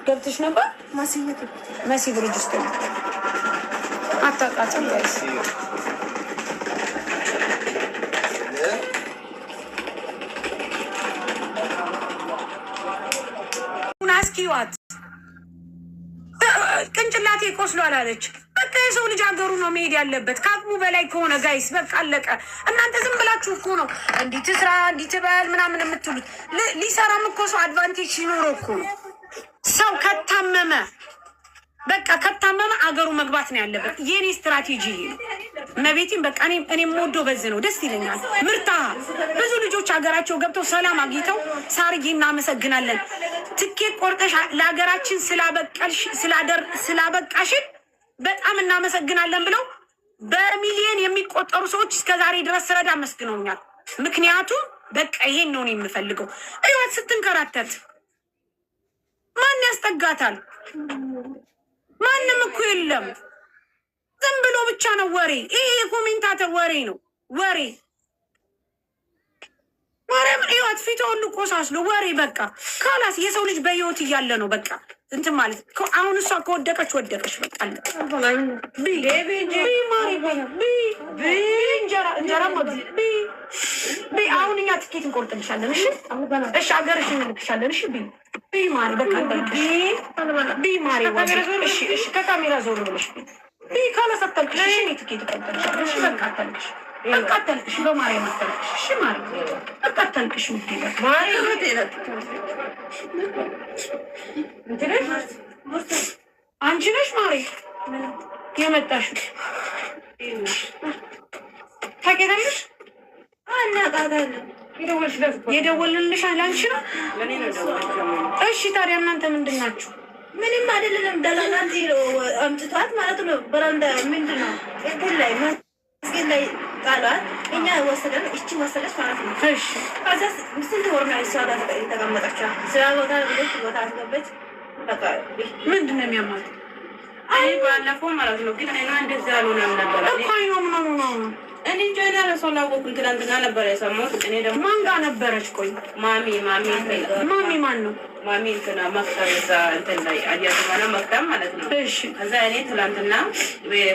ገብተሽ ነበር? መሲ ብርጅስቶን አታውቃትም ጋይስ። አስኪዋት ቅንጭላቴ ቆስሏል አለች። በቃ የሰው ልጅ ሀገሩ ነው መሄድ ያለበት። ከአቅሙ በላይ ከሆነ ጋይስ በቃ አለቀ። እናንተ ዝም ብላችሁ እኮ ነው እንዲህ ትስራ እንዲህ ትበል ምናምን የምትሉት። ሊሰራም እኮ ሰው አድቫንቴጅ ሲኖረው እኮ ነው። ሰው ከታመመ በቃ ከታመመ አገሩ መግባት ነው ያለበት። የኔ ስትራቴጂ ይሄ ነው። መቤቴን በቃ እኔ የምወደው በዚህ ነው። ደስ ይለኛል። ምርታ ብዙ ልጆች ሀገራቸው ገብተው ሰላም አግኝተው ሳርዬ እናመሰግናለን፣ ትኬት ቆርጠሽ ለሀገራችን ስላበቃሽን በጣም እናመሰግናለን ብለው በሚሊዮን የሚቆጠሩ ሰዎች እስከዛሬ ድረስ ስረዳ አመስግነውኛል። ምክንያቱም በቃ ይሄን ነው የምፈልገው። ህይወት ስትንከራተት ማን ያስጠጋታል? ማንም እኮ የለም። ዝም ብሎ ብቻ ነው ወሬ። ይሄ የኮሜንታተር ወሬ ነው ወሬ። ማርያም ህይወት ፊቷ ሁሉ ቆሳስሎ ወሬ በቃ ካላስ የሰው ልጅ በህይወት እያለ ነው በቃ እንትን ማለት አሁን እሷ ከወደቀች ወደቀች በቃ አሁን እኛ ትኬት እንቆርጥልሻለን። እሺ እሺ ሀገርሽ እንልክሻለን። እሺ ቢ ማሪ በቃ ቢ ማሪ እሺ እሺ ከካሜራ ዞር ብለሽ ቢ ካላስ አታልቅሽ። እሺ ትኬት እንቆርጥልሻለን። እሺ በቃ አታልቅሽ በቃ አታልቅሽ። በማርያም አታልቅሽ። እሺ ማሪ በቃ አታልቅሽ። ማሪ አንቺ ነሽ ማሪ የመጣሽው? ታውቂያለሽ? የደወልንልሽ ለአንቺ ነው? እሺ ታዲያ እናንተ ምንድን ናችሁ? ምንም አይደለም። ደላላንት አምጥቷት ማለት ነው። በረንዳ ምንድን ነው እንትን ላይ መስጊድ ላይ ጣሏት። እኛ ወሰደን እቺ ወሰደች ማለት ነው። እሺ ከዛ ስንት ወር ነው እሷ ጋር የተቀመጠችው? ስራ ቦታ ሁለት ቦታ አስገበች። በቃ ምንድን ነው የሚያማት? አይ ባለፈው ማለት ነው። ግን እኔ እንደዛ አልሆነም ነበር እኮ አይኖ ምናምን ነው እኔ ጆይና ረሶላ ወኩን ትናንትና ነበር የሰማሁት። እኔ ደግሞ ማን ጋር ነበረች? ቆይ ማሚ ማን ነው? ማሚ እንትና መክተብ እዛ እንትን ላይ አዲያስማና መክተብ ማለት ነው። እሺ ከዛ እኔ ትናንትና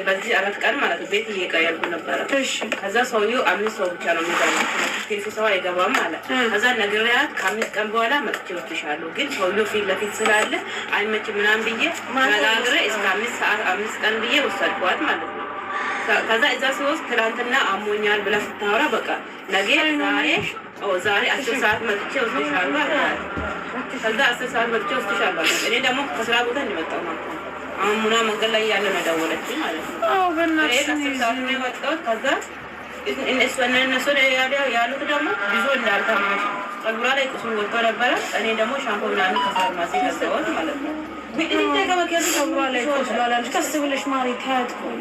በዚህ 4 ቀን ማለት ነው ቤት እየቀየርኩ ነበረ። እሺ ከዛ ሰውዬው 5 ሰው ብቻ ነው የሚገባው፣ ኬፍ ሰው አይገባም ማለት። ከዛ ነግሬያት ከ5 ቀን በኋላ መጥቼ ወጥቻለሁ፣ ግን ሰውዬው ፊት ለፊት ስላለ አይመችም ምናምን ብዬ ተናግሬ እስከ 5 ሰዓት 5 ቀን ብዬ ወሰድኳት ማለት ነው። ከዛ እዛ ሲወስድ ትናንትና አሞኛል ብላ ስታወራ በቃ ነገ ዛሬ 10 ሰዓት መጥቼ ወስድሻለሁ አልኳት። ከዛ 10 ሰዓት መጥቼ ወስድሻለሁ አልኳት። እኔ ደግሞ ከስራ ቦታ እንደመጣሁ ማለት ነው። አሁን ሙና መንገድ ላይ ያለ ነው ደወለችኝ ማለት ነው። አዎ በእናትሽ ነው የመጣሁት። ከዛ እነሱ ያሉት ደግሞ ብዙ እንዳልታማሽ ጸጉሯ ላይ ቁስል ወጥቶ ነበረ። እኔ ደግሞ ሻምፖ ምናምን ከፋርማሲ ገዛሁት ማለት ነው። ጸጉሯ ላይ ቁስል አላለች። ቀስ ብለሽ ማሪ ታያት ቆይ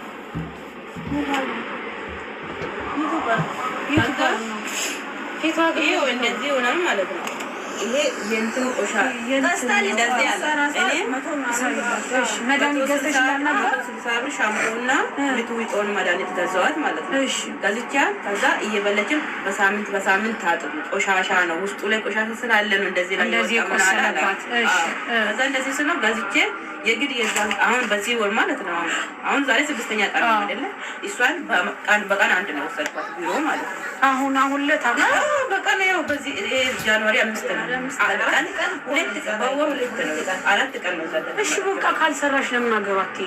እንደዚህ ሆናል ማለት ነው። ይሄ የእንትኑ ቆሻ እንደዚህ ያለ መድኃኒት ገዝተሽ ሻምፖና ዊጦን መድኃኒት ገዛኋት ማለት ነው። ገዝቻ ከዛ እየበለችም በሳምንት ታጥቡ። ቆሻሻ ነው ውስጡ ላይ ቆሻሻ ስላለ ነው እንደዚህ ቆሰለባት። ከዛ እንደዚህ ስለ ገዝቼ የግድ የዛን አሁን በዚህ ወር ማለት ነው። አሁን ዛሬ 6ኛ ቀን አይደለ? እሷን በቀን 1 ነው ወሰድኳት ቢሮ ማለት ነው። አሁን ለታማ በቀን ያው በዚህ ጃንዋሪ 5 ነው። አራት ቀን ነው ዘለ። እሺ በቃ ካልሰራሽ ለምን አገባት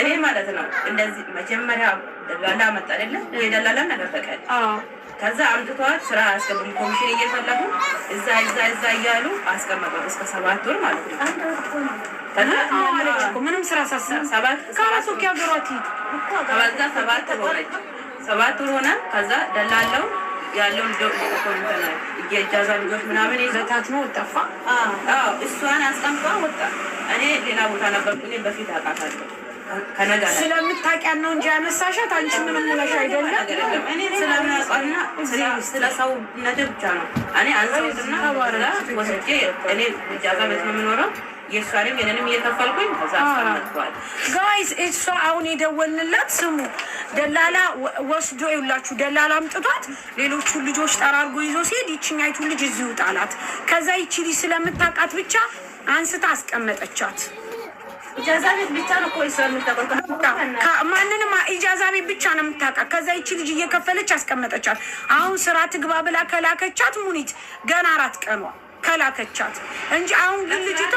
እኔ ማለት ነው። እንደዚህ መጀመሪያ ደላላ መጣ አይደለ? የደላላ ነገር ተቀል ከዛ አምጥቷት ስራ አስገቡኝ። ኮሚሽን እየፈለጉ እዛ እያሉ አስቀመጡት እስከ 7 ወር ማለት ነው። ምንም ስራ ሳሰራ ካላሶክ ያገሯት ከዛ 7 ወር ሆነ። ከዛ ደላላው ያለውን የእጃዛ ልጆች ምናምን ይዘታት ነው ጠፋ። እሷን አስቀምጧ ወጣ። እኔ ሌላ ቦታ ነበርኩ። በፊት አውቃታለሁ ከነጋ ስለምታውቂያት ነው እንጂ ያነሳሻት አንቺ ምንም ሙላሽ አይደለም። እኔ ስለምናውቃና ስለ ሰውነት ብቻ ነው። እኔ አንሰውትና ወስጄ እኔ እጃዛ ቤት ነው የምኖረው። የእሷንም የኔንም እየከፈልኩኝ ከዛ አስቀምጥኳል። ጋይስ እሷ አሁን የደወልንላት ስሙ ደላላ ወስዶ ይውላችሁ ደላላ አምጥቷት ሌሎቹ ልጆች ጠራርጎ ይዞ ሲሄድ ይችኛይቱ ልጅ እዚሁ ጣላት። ከዛ ይቺ ልጅ ስለምታውቃት ብቻ አንስታ አስቀመጠቻት። ኢጃዛ ቤት ብቻ ነው እኮ እሷ የምታውቀው። ማንንም ኢጃዛ ቤት ብቻ ነው የምታውቃት። ከዛ ይቺ ልጅ እየከፈለች አስቀመጠቻት። አሁን ስራ ትግባ ብላ ከላከቻት ሙኒት ገና 4 ቀኗ ከላከቻት እንጂ አሁን ግን ልጅቷ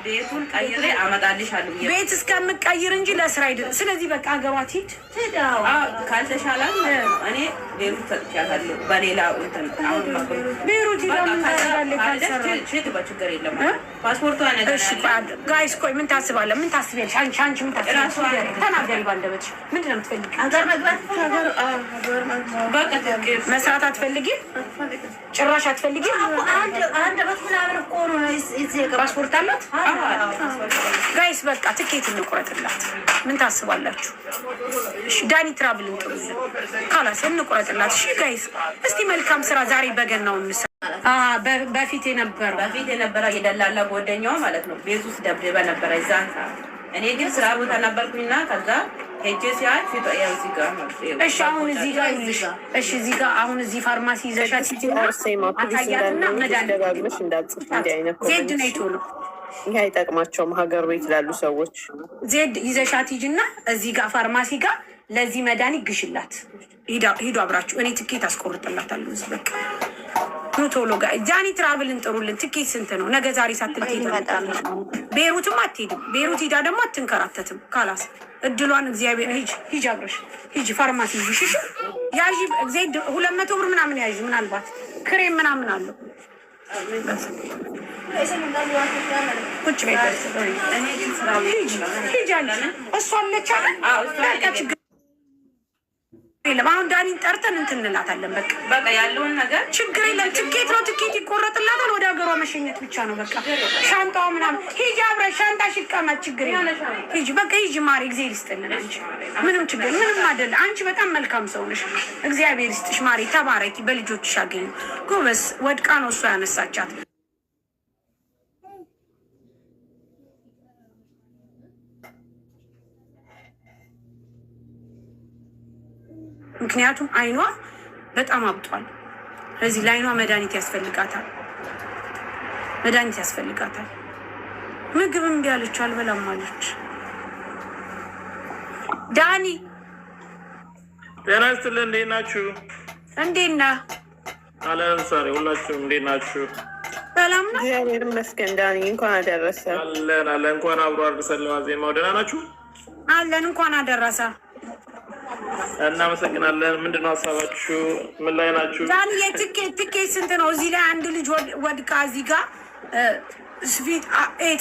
ቤቱን ቀይሬ አመጣልሻለሁ ቤት እስከምቀይር እንጂ ለስራ አይደለም። ስለዚህ በቃ አገሯት ሂድ። ካልተሻላት እኔ ቤሩት ሰጥቻታለሁ። በሌላ ቤሩት ችግር የለም። ፓስፖርቷ ነገር ጋይስ ቆይ ምን ታስባለህ? ምን ታስቢያለሽ? አንቺ ምን ታስቢያለሽ? ተናገሪ ባንደበትሽ። ምንድን ነው የምትፈልጊው? ሀገር መግባት መስራት አትፈልጊም? ጭራሽ አትፈልጊም? አንድ በት ምናምን እኮ ነው ፓስፖርት አላት ጋይስ። በቃ ትኬት እንቁረጥላት። ምን ታስባላችሁ? እሺ ዳኒ ትራቭል እንጥሩልን ካላስ እንቁረጥላት። እሺ ጋይስ እስቲ መልካም ስራ ዛሬ በገናው እንስራ። በፊት የነበረ የደላላ ጓደኛዋ ማለት ነው ቤት ውስጥ ደብድባ ነበረ እዛን ሰዓት። እኔ ግን ስራ ቦታ ነበርኩኝና ከዛ ሄጄ ሲያይ ፊቷ ያው እዚህ ጋር ማለት ነው። እሺ አሁን እዚህ ጋር እሺ እዚህ ጋር አሁን እዚህ ፋርማሲ ይዘሻት አታያትና ደጋግመሽ እንዳትጽፍ እንዲህ አይነት ዜድ ነው ቶሎ ይሄ አይጠቅማቸውም። ሀገር ቤት ላሉ ሰዎች ዜድ ይዘሻት ሂጂና እዚህ ጋር ፋርማሲ ጋር ለዚህ መድኃኒት ግሽላት። ሂዱ አብራችሁ። እኔ ትኬት አስቆርጥላታለሁ። እዚህ በቃ ኑ ቶሎ ጋር ጃኒ ትራቭል እንጥሩልን። ትኬት ስንት ነው? ነገ ዛሬ ሳትልኬት ቤሩትም አትሄድም። ቤሩት ሂዳ ደግሞ አትንከራተትም። ካላስ እድሏን እግዚአብሔር ሂጂ አብረሽ ሂጂ ፋርማሲ ሂጂ ያዥ ዜድ 200 ብር ምናምን ያዥ። ምናልባት ክሬም ምናምን አለው። ቁጭ በይ ሂጂ አለች እሷ አለች አለ የለም። አሁን ዳኒን ጠርተን እንትን እንላታለን። በቃ ያለውን ነገር ችግር የለም። ትኬት ነው፣ ትኬት ይቆረጥላታል። ወደ ሀገሯ መሸኘት ብቻ ነው በቃ። ሻንጣዋ ምናምን ሂጂ አብረሽ ሻንጣሽ ይቀመጥ፣ ችግር የለም። ሂጂ በቃ ሂጂ ማሪ፣ እግዚአብሔር ይስጥልን። አንቺ ምንም ችግር ምንም አይደለ። አንቺ በጣም መልካም ሰው ነሽ። እግዚአብሔር ይስጥሽ ማሪ፣ ተባረኪ፣ በልጆችሽ አገኝ። ጎበስ ወድቃ ነው እሷ ያነሳቻት። ምክንያቱም አይኗ በጣም አብጧል። ስለዚህ ለአይኗ መድኃኒት ያስፈልጋታል። ምግብ እምቢ አለች፣ አልበላም አለች። ዳኒ ጤና ይስጥልኝ። እንዴት ናችሁ? እንዴት ነህ? አለን ሳሪ፣ ሁላችሁም እንዴት ናችሁ? ሰላም ነው፣ እግዚአብሔር ይመስገን። ዳኒ እንኳን አደረሰ። አለን እንኳን አብሮ አድርሰን ለዋዜማው። ደህና ናችሁ? አለን እንኳን አደረሰ። እናመሰግናለን። ምንድነው ሀሳባችሁ? ምን ላይ ናችሁ? ዳኒ የትኬት ስንት ነው? እዚህ ላይ አንድ ልጅ ወድቃ እዚህ ጋር ስፊት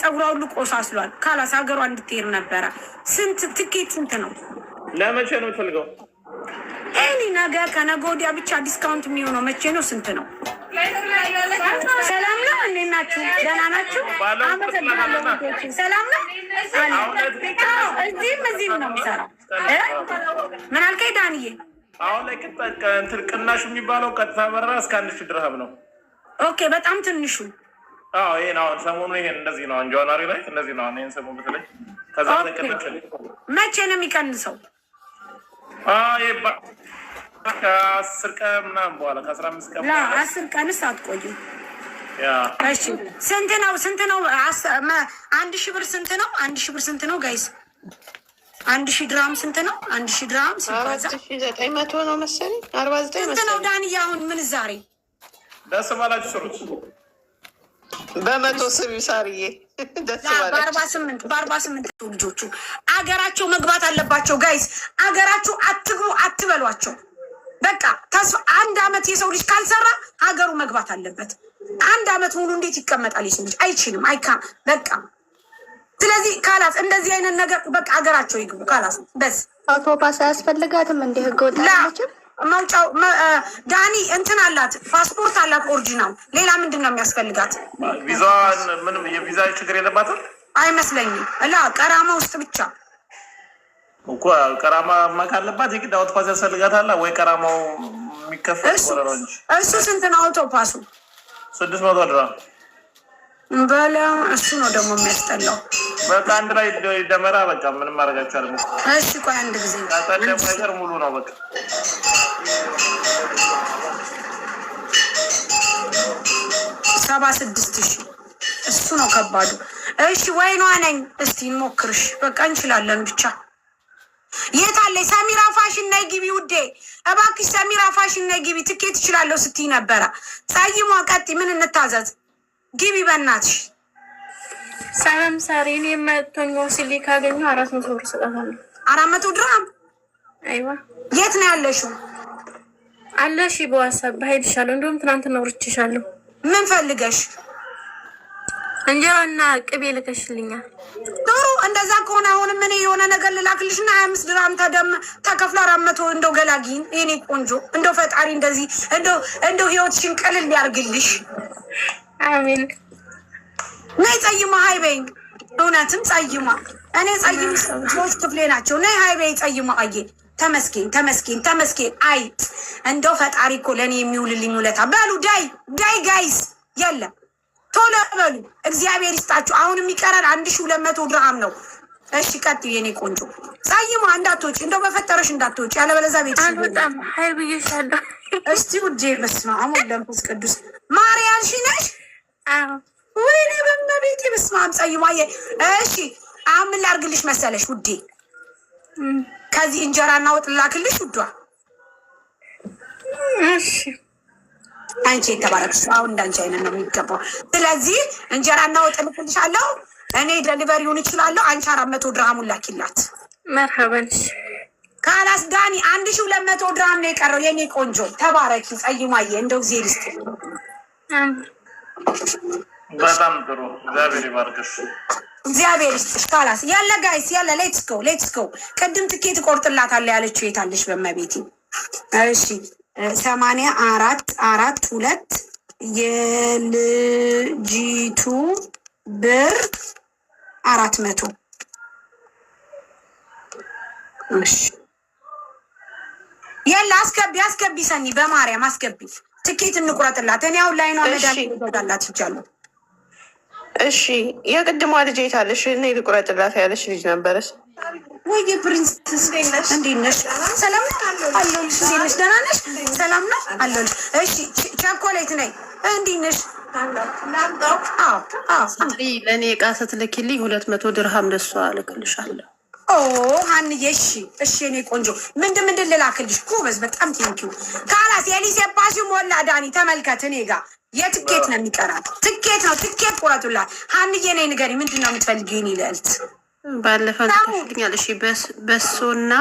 ፀጉሯ ሁሉ ቆሳስሏል። ካላስ ሀገሯ እንድትሄድ ነበረ። ትኬት ስንት ነው? ለመቼ ነው የምትፈልገው? እኔ ነገ ከነገ ወዲያ ብቻ ዲስካውንት የሚሆነው መቼ ነው? ስንት ነው? ሰላም ነው። እንዴት ናችሁ? ደህና ናችሁ? አመሰግናለሁ። ሰላም ነው። እዚህም ነው የምሰራው። ምን አልከኝ ዳንዬ? አሁን ላይ ቅናሽ የሚባለው ቀጥታ በረራ እስከ 1000 ድርሃም ነው። ኦኬ በጣም ትንሹ። ይሄን አሁን ሰሞኑን ይሄን እንደዚህ ነው። ጃንዋሪ ላይ እንደዚህ ነው። ይሄን ሰሞኑን በተለይ ከዛ መቼ ነው የሚቀንሰው? ከ10 ቀን ምናምን በኋላ ከ15 ቀን በኋላ 10 ቀንስ አትቆይም። እሺ ስንት ነው? 1000 ብር ስንት ነው? 1000 ብር ስንት ነው ጋይስ? 1000 ድራም ስንት ነው? 1000 ድራም 4900 ነው መሰለኝ። 49 ስንት ነው ዳኒ? አሁን ምን ዛሬ ደስ ባላችሁ ስሩት። በመቶ ስም ሳርዬ ደስ ባላችሁ። በ48 ልጆቹ አገራቸው መግባት አለባቸው ጋይስ። አገራችሁ አትግቡ አትበሏቸው። በቃ ተስፋ 1 አመት የሰው ልጅ ካልሰራ ሀገሩ መግባት አለበት። 1 አመት ሙሉ እንዴት ይቀመጣል የሰው ልጅ? አይችልም። በቃ ስለዚህ ካላስ እንደዚህ አይነት ነገር በቃ ሀገራቸው ይግቡ። ካላስ በስ አውቶፓስ አያስፈልጋትም። እንደ ህገ ወጥ አለችም። መውጫው ዳኒ እንትን አላት፣ ፓስፖርት አላት ኦሪጂናል። ሌላ ምንድን ነው የሚያስፈልጋት? ቪዛዋን ምንም የቪዛ ችግር የለባትም አይመስለኝም። ቀራማ ውስጥ ብቻ እኮ ቀራማ ካለባት የግድ አውቶፓስ ያስፈልጋታል ወይ? ቀራማው የሚከፈል ነው እንጂ እሱ ስንት ነው አውቶፓሱ? 600 ድርሃም በላ። እሱ ነው ደግሞ የሚያስጠላው። በቃ አንድ ላይ ደመራ። በቃ ምንም ማድረግ አይቻልም። እሺ ቆይ አንድ ጊዜ ታጠደም ነገር ሙሉ ነው። በቃ 76,000 እሱ ነው ከባዱ። እሺ ወይኗ ነኝ። እስቲ እንሞክርሽ። በቃ እንችላለን ብቻ። የት አለኝ? ሰሚራ ፋሽን ነይ ግቢ ውዴ፣ እባክሽ ሰሚራ ፋሽን ነይ ግቢ። ትኬት እችላለሁ ስትይ ነበረ። ጸይሟ ቀጢ፣ ምን እንታዘዝ? ግቢ በእናትሽ። ሰላም ሳሪ፣ እኔ የማያቶኛው ሲሊ ካገኘሁ 400 ብር እሰጣታለሁ። 400 ድርሃም? አይዋ። የት ነው ያለሽው? አለሽ በዋትስአፕ ሄድሻለሁ። እንደውም ትናንትና ወርቼሻለሁ። ምን ፈልገሽ? እንጀራና ቅቤ ልከሽልኛል። ጥሩ፣ እንደዛ ከሆነ አሁንም እኔ የሆነ ነገር ልላክልሽና 25 ድርሃም ተከፍሎ 400 እንደው ገላጊን የኔ ቆንጆ። እንደው ፈጣሪ እንደዚህ እንደው ህይወትሽን ቀልል ያርግልሽ። አሜን። ነይ ጸይማ ሀይ በይኝ። እውነትም ጸይማ፣ እኔ ጸይም ሰዎች ክፍሌ ናቸው። ነይ ሀይ በይ ጸይማ። አየ ተመስገን ተመስገን ተመስገን። አይ እንደው ፈጣሪ እኮ ለእኔ የሚውልልኝ ውለታ። በሉ ዳይ ጋይስ፣ የለም ቶሎ በሉ። እግዚአብሔር ይስጣችሁ። አሁን የሚቀረን 1200 ድርሃም ነው። እሺ ቀጥይ የኔ ቆንጆ። ጸይማ እንዳትወጪ፣ እንደው በፈጠረሽ እንዳትወጪ፣ ያለበለዚያ ቤት በጣም ሀይ ብዬሻለሁ። እስቲ ውዴ፣ በስመ አብ ወወልድ ወመንፈስ ቅዱስ። ማርያም ሺ ነሽ? አዎ። ወይኔ በመቤቴ በስመ አብ። ጸይማዬ እሺ አሁን ምን ላድርግልሽ መሰለሽ ውዴ? ከዚህ እንጀራና ወጥ ላክልሽ ውዷ። እሺ አንቺ የተባረክሽ አሁን እንዳንቺ አይነት ነው የሚገባው። ስለዚህ እንጀራና ወጥ ልክልሻለሁ። እኔ ደሊቨሪውን እችላለሁ። አንቺ 400 ድርሃሙን ላኪላት። መርሐበን። ካላስ ዳኒ 1200 ድርሃም ነው የቀረው የኔ ቆንጆ። ተባረኪ ጸይማዬ፣ እንደው ጊዜ ልስጥ። በጣም ጥሩ። እግዚአብሔር ይባርክሽ። እግዚአብሔር ይስጥሽ። ካላስ ያለ ጋይስ ያለ ሌትስ ጎ። ቅድም ትኬት እቆርጥላታለሁ ያለችው የታለሽ? በመቤቴ እሺ 8442 የልጂቱ ብር 400። እሺ የለ አስገቢ ሰኒ፣ በማርያም አስገቢ። ትኬት እንቁረጥላት። እኔ አሁን ላይ ነው መዳን ይገዛላት ይቻላል። እሺ የቅድሟ ልጅ የታለሽ? እኔ ልቁረጥላት ያለሽ ልጅ ነበረች ወይ? ፕሪንስስ እንዴት ነሽ? ሰላም ነው አለሁልሽ። እንዴት ነሽ? ደህና ነሽ? ሰላም ነው አለሁልሽ። እሺ ቸኮሌት ነኝ። እንዴት ነሽ? ለእኔ ዕቃ ስትልኪልኝ 200 ድርሃም ለሷ እልክልሻለሁ። ኦ ሀንዬ፣ እሺ የኔ ቆንጆ ምንድን ልላክልሽ? ጎበዝ፣ በጣም ቴንኪው። ካላስ የሊሴ ባሲ ሞላ። ዳኒ ተመልከት፣ እኔ ጋር የትኬት ነው የሚቀራት። ትኬት ቁረጡላት። ሀንዬ ነይ ንገሪ፣ ምንድን ነው የምትፈልጊው? የኔ ልዕልት ባለፈው ልትልኛል። እሺ በሶና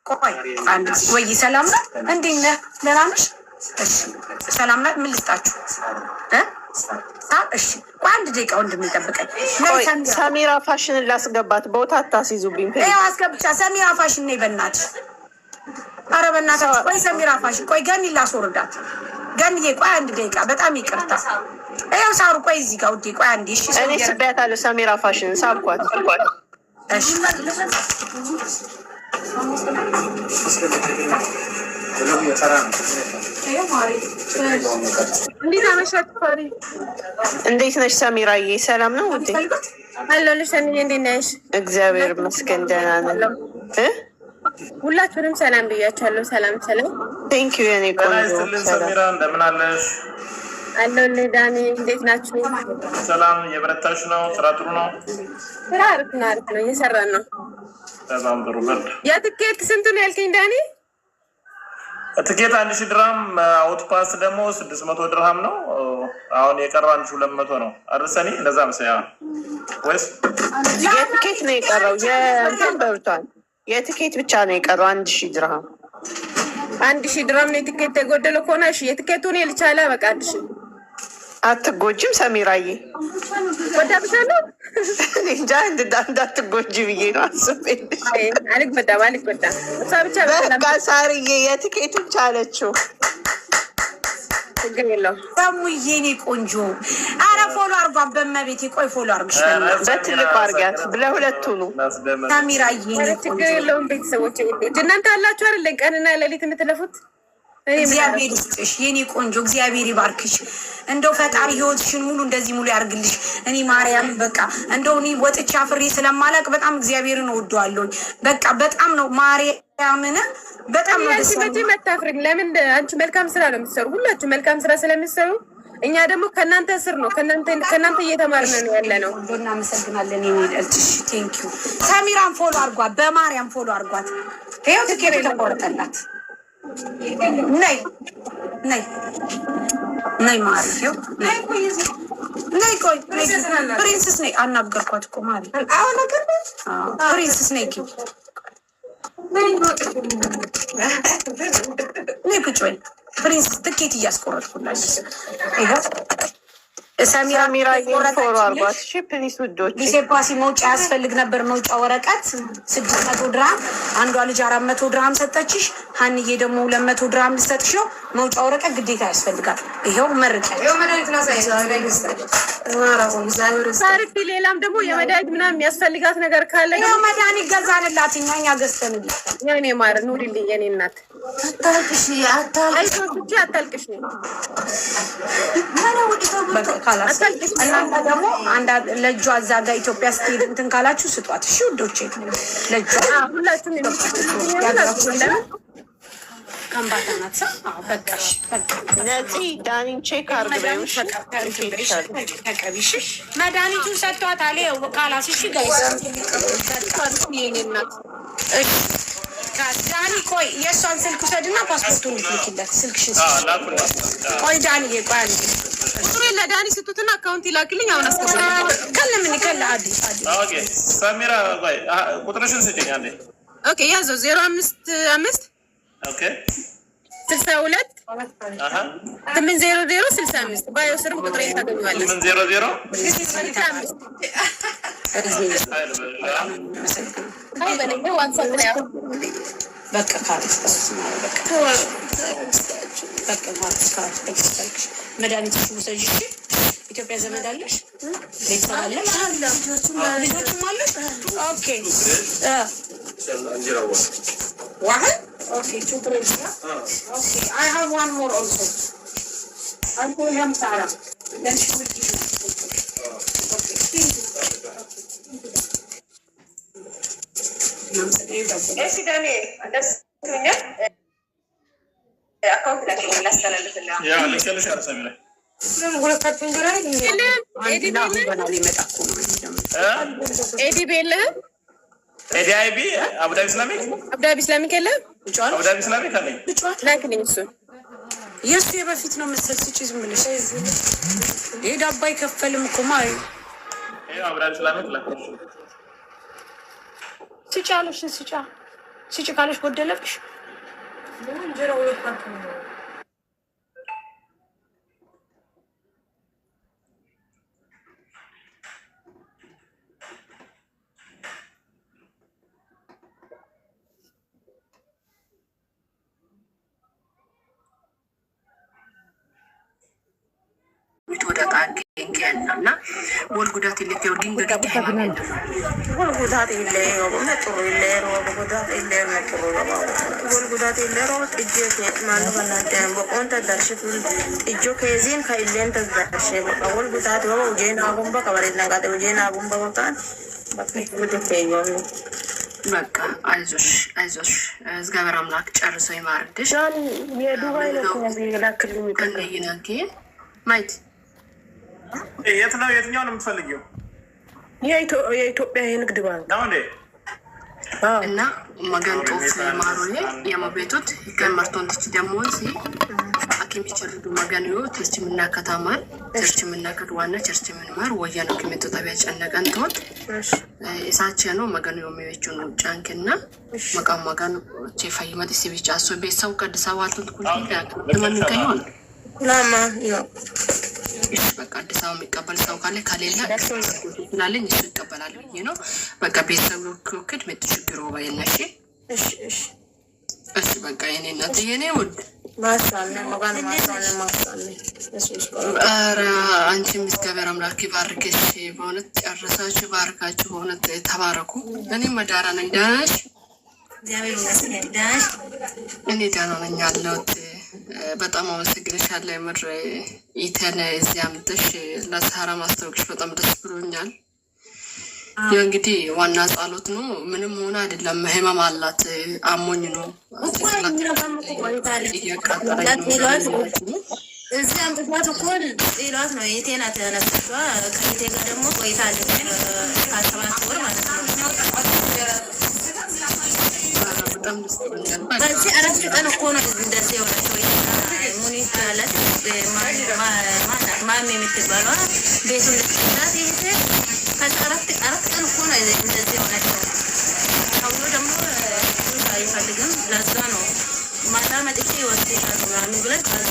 ቆይ አንድ ወይ። ሰላም ነው? እንዴት ነህ? ደህና ነሽ? እሺ ሰላም ናት። ምን ልስጣችሁ? እሺ ቆይ አንድ ደቂቃ ወንድም ይጠብቀኝ። ሰሚራ ፋሽንን ላስገባት፣ ቦታ አታስይዙብኝ። ይኸው አስገብቻ። ሰሚራ ፋሽን ነይ በእናትሽ። ኧረ በእናትሽ ቆይ ሰሚራ ፋሽን። ቆይ ገኒ ላስወርዳት። ገኒዬ ቆይ አንድ ደቂቃ፣ በጣም ይቅርታ። ይኸው ሳሩ ቆይ እዚህ ጋር ውዴ ቆይ አንዴ። እሺ እኔ ስቤያታለሁ። ሰሚራ ፋሽን ሳብኳት። እሺ እንዴት ነሽ ሰሚራዬ? ሰላም ነው ውዴ? አለሁልሽ ሰኒዬ፣ እንዴት ነሽ? እግዚአብሔር ይመስገን ደህና ነን። ሁላችሁንም ሰላም ብያችኋለሁ። ሰላም ቴንኪዩ የኔ ቆንጆ። ሰሚራ እንደምን አለሽ? አለሁልህ ዳኒ፣ እንዴት ናችሁ? ሰላም። እየበረታሽ ነው? ስራ ጥሩ ነው? ስራ አሪፍ ነው እየሰራን ነው። በጣም ጥሩ። ብርድ የትኬት ስንት ነው ያልከኝ ዳኒ? ትኬት 1000 ድርሃም፣ አውት ፓስ ደግሞ 600 ድርሃም ነው። አሁን የቀረው 1200 ነው። አርሰኒ እንደዛ መሰያ ወይስ የትኬት ነው የቀረው? የእንትን በርቷል። የትኬት ብቻ ነው የቀረው 1000 ድርሃም። 1000 ድርሃም ነው የትኬት የጎደለው ከሆነ እሺ፣ የትኬቱን ልቻለ በቃ 1000። አትጎጂም ሰሚራዬ? ወዳ ብቻ ነው እንጃ እንዳትጎጂ ብዬ ነው አስቤልሽ። አልጎዳም እሷ ብቻ በቃ ሳርዬ የትኬቱን ቻለችው። ችግር የለውም። ሰሙዬ እኔ ቆንጆ። አረ ፎሎ አርጓት በመቤቴ። ቆይ ፎሎ አርግሽ በትልቁ አርጊያት። ለሁለቱ ነው ሰሚራዬ። ችግር የለውም። ቤተሰቦች እናንተ አላችሁ አይደለ? ቀንና ሌሊት የምትለፉት። እግዚአብሔር ይስጥሽ የኔ ቆንጆ፣ እግዚአብሔር ይባርክሽ። እንደው ፈጣሪ ህይወትሽን ሙሉ እንደዚህ ሙሉ ያርግልሽ። እኔ ማርያም በቃ እንደው እኔ ወጥቻ ፍሬ ስለማላቅ በጣም እግዚአብሔርን እወደዋለሁኝ። በቃ በጣም ነው ማርያምን በጣም ነው ደስ መቼ መታፍሪኝ። ለምን አንቺ መልካም ስራ ነው የምትሰሩ። ሁላችሁ መልካም ስራ ስለምትሰሩ እኛ ደግሞ ከእናንተ ስር ነው፣ ከእናንተ እየተማርን ነው ያለ ነው። እናመሰግናለን። የሚደልሽ ቴንኪዩ። ሰሚራን ፎሎ አርጓት፣ በማርያም ፎሎ አርጓት። ይኸው ትኬት የተቆረጠላት ነይ ነይ ነይ ማሪው ነይ ቆይ ፕሪንስስ ነይ አናገርኳት እኮ ማሪ አሁን ነገር ፕሪንስስ ነይ ግቢ ነይ ቁጭ በይ ፕሪንስስ ትኬት እያስቆረጥኩላት ይኸው ሰሚራ ፎሎ አርጓት። እሺ ፕሊስ ውዶች፣ ሊሴፓሲ መውጫ ያስፈልግ ነበር። መውጫ ወረቀት 600 ድርሃም፣ አንዷ ልጅ 400 ድርሃም ሰጠችሽ። ሀንዬ ደግሞ 200 ድርሃም ልሰጥሽ ነው። መውጫ ወረቀት ግዴታ ያስፈልጋል። ይኸው መርቀ ሳሪፊ፣ ሌላም ደግሞ የመድኃኒት ምናምን የሚያስፈልጋት ነገር ካለ ይኸው መድኃኒት ገዛንላት እኛ ገዝተንላት። የኔ ማር ኑሪልኝ የኔ እናት። አታልቅሽ አታልቅሽ ነው እናንተ ደግሞ ለእጇ እዛ ጋር ኢትዮጵያ ስትሄድ እንትን ካላችሁ ስጧት። እሺ ውዶቼ፣ ለእጇ ሁላችሁም ከምባታ ናት። በቃሽ ነፂ ዳኒን ቼክ አርግበው ተቀቢሽ መድኃኒቱን ሰጥቷታል። ካላስ እሺ ጋይስ ዳኒ ቆይ የእሷን ስልክ ውሰድና ፓስፖርቱን ልክለት። ስልክሽን ቆይ ዳኒዬ ቆይ አንዴ ለዳኒ ስጡትና አካውንት ይላክልኝ። አሁን አስከፍላለሁ። ከለምን ከለ አዲስ ኦኬ ሰሚራ ቆይ ቁጥርሽን ስጪኝ አንዴ። ኦኬ ያዘው 055 ኦኬ 62 80065 ባዮ ስርም ቁጥሬን ታገኛለሽ። 800 አይ በለኝ ዋትስአፕ ላይ በቃ ካርስ በቃ መድኃኒት ውሰጂ። ኢትዮጵያ ዘመድ አለሽ? ቤተሰብ አለሽ? ልጆችም አለሽ? ኦኬ ዋህድ ኦኬ ኦኬ I have one more also. I'm going to Sarah. Then she will give you. እሺ ዳኒ ደስ ይለኛል። አካውንት ላይ ላስተላልፍልህ። ያ ልከልሽ አርሰሚ ላይ ኤዲቢ የለህም? ኤዲአይቢ አቡዳቢ ኢስላሚክ የለህም? አቡዳቢ ኢስላሚክ አለኝ። ላክልኝ እሱን። የእሱ የበፊት ነው መሰል ስጪ ዝም ብለሽ ይሄ ዳባ አይከፈልም እኮ ማይ አቡዳቢ ኢስላሚክ ላክልሽ ስጪ አለሽ ስጪ ካለሽ ጎደለብሽ እና ወል ጉዳት ይልክ ወዲን ገዲ ወል ጉዳት ይለይ ወመጥሩ ይለይ ወጉዳት ይለይ መጥሩ ወል ጉዳት ይለይ ሮት እጄ ማን በናደ ወቆንተ ዳርሽቱ እጆ ከዚን ከይለን ተዳርሽ ወል ጉዳት ወጀና ጉምባ ከበሬና ጋደ ወጀና ጉምባ ወጣን በቃ አይዞሽ እግዚአብሔር አምላክ ጨርሶ ይማርድሽ። የዱባይ ነው የሚላክልኝ ከነይናንኪ ማይት የት ነው? የትኛው ነው የምትፈልጊው? የኢትዮጵያ የንግድ ባንክ ነው እንዴ? እና መገንጦፍ ማሮዬ የመቤቶት ከመርቶን ትች ደግሞ ሲ አኪም ይችላሉ መገንዮ ትች ምና ከተማል ቸርች ምና ከተዋና ቸርች ምንማር ወያነ ከመቶ ታቢያ ጨነቀን ተወት እሳቸ ነው መገንዮ የሚወቹ ነው ጫንክና መቃም መገን ቼፋይ ማዲስ ቢጫ ሶ ቤተሰው ከአዲስ አበባ አልተንት ኩል ለማንከየው ላማ ነው በቃ አዲስ አበባ የሚቀበል ሰው ካለ ካሌላ ስላለኝ እሱ ይቀበላል ብዬ ነው። በቃ ቤተሰብ ክክድ መጥ ችግሩ ባይናሽ እሺ በቃ የኔ እናት የኔ ውድ ማሳለ ኧረ አንቺ እግዚአብሔር አምላክ ይባርክሽ። በእውነት ጨርሳችሁ ባርካችሁ በእውነት ተባረኩ። እኔ መዳራ ነኝ። ደህና ነሽ? እኔ ደህና ነኝ ያለሁት። በጣም አመሰግንሻለሁ። የምር ኢተን እዚህ አምጥተሽ ለሳራ ማስታወቅሽ በጣም ደስ ብሎኛል። ያው እንግዲህ ዋና ጸሎት ነው። ምንም ሆነ አይደለም። ህመም አላት። አሞኝ ነው እያቃጠለኝ ነው። እዚህ አምጥቷት እኮ ጥሏት ነው። የቴ ናት ያነሳችዋ። ከቴ ጋር ደግሞ ቆይታለች ከ7 ወር ማለት ነው። በዚህ 4 ቀን እኮ ነው እንደዚህ የሆነችው። ሙኒት ማለት ማሚ የምትባለዋ ቤቱን ልትላት ይሄ ከ4 ቀን እኮ ነው እንደዚህ የሆነችው። ሰውዬው ደግሞ አይፈልግም። ለዛ ነው ማታ መጥቼ ይወስድሻል ምናምን ብለን ከዛ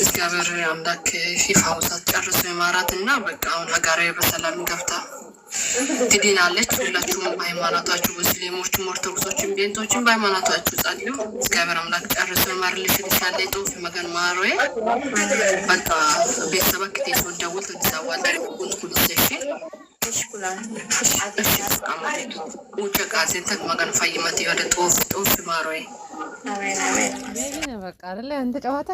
እግዚአብሔር አምላክ ፊፋውሳት ጨርሶ የማራት እና በቃ አሁን ሀገራዊ በሰላም ገብታ ትድናለች። ሁላችሁም በሃይማኖታችሁ ሙስሊሞችም፣ ኦርቶዶክሶችም፣ ቤንቶችም በሃይማኖታችሁ ጸልዩ። እግዚአብሔር አምላክ ጨርሶ ይማርልሽ። ልሻለ ጦፍ መገን ማሮዬ በቃ ቤተሰብ ክቴት ወደውል ተዛዋል ቁልቁል ኩልሴሽ ውጭ ቃዜንተን መገን ፈይመት ወደ ጦፍ ማሮዬ በቃ አይደለ አንተ ጨዋታ